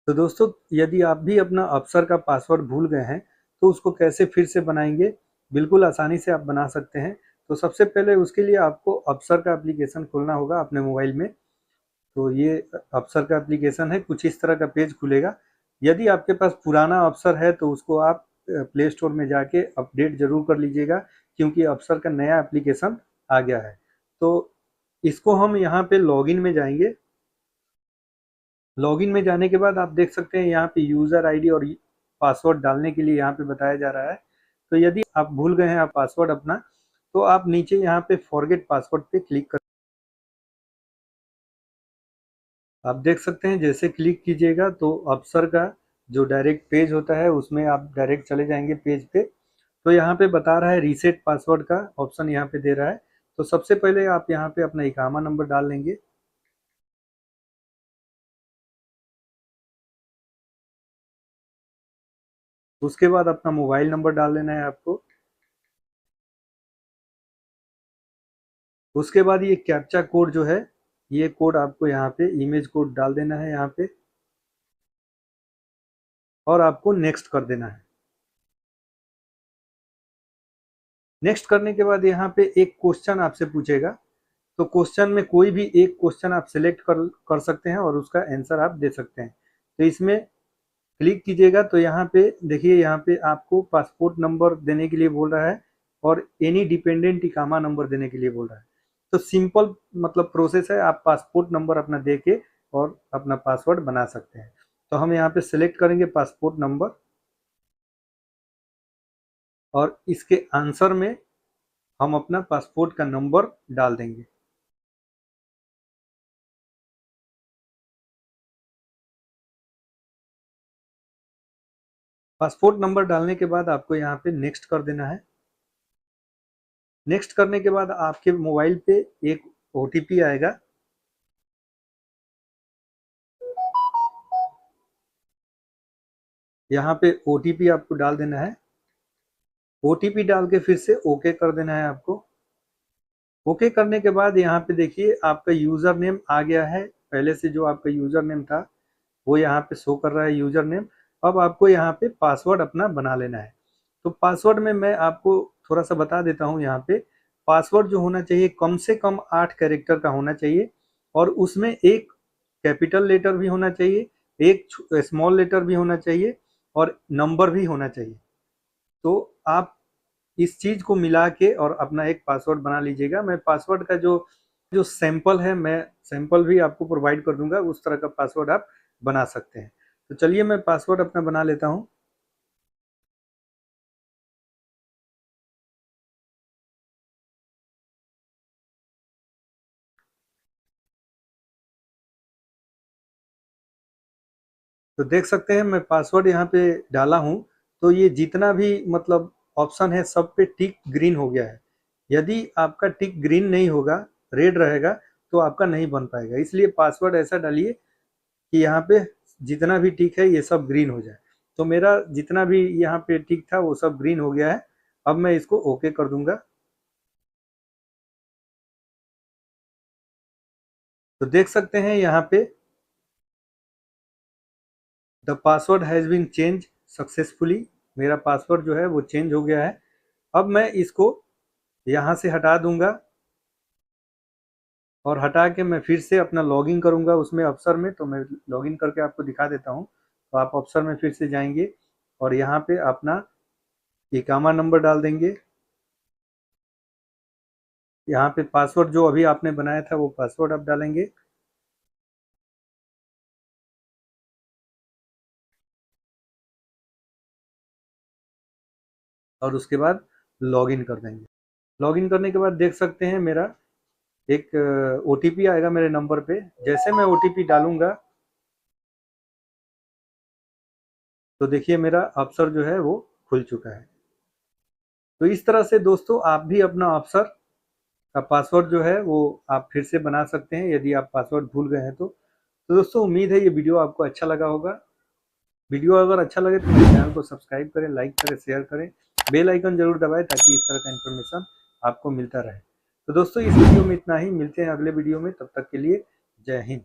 तो दोस्तों, यदि आप भी अपना अवसर का पासवर्ड भूल गए हैं तो उसको कैसे फिर से बनाएंगे, बिल्कुल आसानी से आप बना सकते हैं। तो सबसे पहले उसके लिए आपको अवसर का एप्लीकेशन खोलना होगा अपने मोबाइल में। तो ये अवसर का एप्लीकेशन है, कुछ इस तरह का पेज खुलेगा। यदि आपके पास पुराना अवसर है तो उसको आप प्ले स्टोर में जाके अपडेट जरूर कर लीजिएगा, क्योंकि अवसर का नया एप्लीकेशन आ गया है। तो इसको हम यहाँ पे लॉगिन में जाएंगे। लॉगिन में जाने के बाद आप देख सकते हैं यहाँ पे यूजर आईडी और पासवर्ड डालने के लिए यहाँ पे बताया जा रहा है। तो यदि आप भूल गए हैं आप पासवर्ड अपना, तो आप नीचे यहाँ पे फॉरगेट पासवर्ड पे क्लिक कर, आप देख सकते हैं जैसे क्लिक कीजिएगा तो अवसर का जो डायरेक्ट पेज होता है उसमें आप डायरेक्ट चले जाएंगे पेज पे। तो यहाँ पे बता रहा है रीसेट पासवर्ड का ऑप्शन यहाँ पे दे रहा है। तो सबसे पहले आप यहाँ पे अपना इकामा नंबर डाल लेंगे। उसके बाद अपना मोबाइल नंबर डाल लेना है आपको। उसके बाद ये कैप्चा कोड जो है, ये कोड आपको यहाँ पे इमेज कोड डाल देना है यहाँ पे, और आपको नेक्स्ट कर देना है। नेक्स्ट करने के बाद यहाँ पे एक क्वेश्चन आपसे पूछेगा। तो क्वेश्चन में कोई भी एक क्वेश्चन आप सिलेक्ट कर सकते हैं और उसका आंसर आप दे सकते हैं। तो इसमें क्लिक कीजिएगा तो यहाँ पे देखिए, यहाँ पे आपको पासपोर्ट नंबर देने के लिए बोल रहा है और एनी डिपेंडेंट इकामा नंबर देने के लिए बोल रहा है। तो सिंपल मतलब प्रोसेस है, आप पासपोर्ट नंबर अपना दे के और अपना पासवर्ड बना सकते हैं। तो हम यहाँ पे सिलेक्ट करेंगे पासपोर्ट नंबर, और इसके आंसर में हम अपना पासपोर्ट का नंबर डाल देंगे। पासपोर्ट नंबर डालने के बाद आपको यहाँ पे नेक्स्ट कर देना है। नेक्स्ट करने के बाद आपके मोबाइल पे एक ओटीपी आएगा। यहाँ पे ओटीपी आपको डाल देना है। ओटीपी डाल के फिर से ओके कर देना है आपको। ओके करने के बाद यहाँ पे देखिए आपका यूजर नेम आ गया है। पहले से जो आपका यूजर नेम था वो यहाँ पे शो कर रहा है यूजर नेम। अब आपको यहाँ पे पासवर्ड अपना बना लेना है। तो पासवर्ड में मैं आपको थोड़ा सा बता देता हूँ। यहाँ पे पासवर्ड जो होना चाहिए कम से कम 8 कैरेक्टर का होना चाहिए, और उसमें एक कैपिटल लेटर भी होना चाहिए, एक स्मॉल लेटर भी होना चाहिए, और नंबर भी होना चाहिए। तो आप इस चीज को मिला के और अपना एक पासवर्ड बना लीजिएगा। मैं पासवर्ड का जो जो सैंपल है, मैं सैंपल भी आपको प्रोवाइड कर दूंगा, उस तरह का पासवर्ड आप बना सकते हैं। तो चलिए मैं पासवर्ड अपना बना लेता हूं। तो देख सकते हैं मैं पासवर्ड यहाँ पे डाला हूं। तो ये जितना भी मतलब ऑप्शन है सब पे टिक ग्रीन हो गया है। यदि आपका टिक ग्रीन नहीं होगा, रेड रहेगा, तो आपका नहीं बन पाएगा। इसलिए पासवर्ड ऐसा डालिए कि यहाँ पे जितना भी टिक है ये सब ग्रीन हो जाए। तो मेरा जितना भी यहाँ पे टिक था वो सब ग्रीन हो गया है। अब मैं इसको ओके कर दूंगा। तो देख सकते हैं यहाँ पे the password has been change successfully, मेरा पासवर्ड जो है वो चेंज हो गया है। अब मैं इसको यहाँ से हटा दूंगा, और हटा के मैं फिर से अपना लॉगिन करूंगा उसमें अवसर में। तो मैं लॉगिन करके आपको दिखा देता हूँ। तो आप अवसर में फिर से जाएंगे और यहाँ पे अपना इकामा नंबर डाल देंगे। यहाँ पे पासवर्ड जो अभी आपने बनाया था वो पासवर्ड आप डालेंगे, और उसके बाद लॉगिन कर देंगे। लॉगिन करने के बाद देख सकते हैं मेरा एक ओटीपी आएगा मेरे नंबर पे। जैसे मैं ओटीपी डालूंगा तो देखिए मेरा अवसर जो है वो खुल चुका है। तो इस तरह से दोस्तों आप भी अपना अवसर का पासवर्ड जो है वो आप फिर से बना सकते हैं, यदि आप पासवर्ड भूल गए हैं तो दोस्तों उम्मीद है ये वीडियो आपको अच्छा लगा होगा। वीडियो अगर अच्छा लगे तो मेरे चैनल को सब्सक्राइब करें, लाइक करें, शेयर करें, बेल आइकन जरूर दबाएं ताकि इस तरह का इन्फॉर्मेशन आपको मिलता रहे। तो दोस्तों इस वीडियो में इतना ही, मिलते हैं अगले वीडियो में, तब तक के लिए जय हिंद।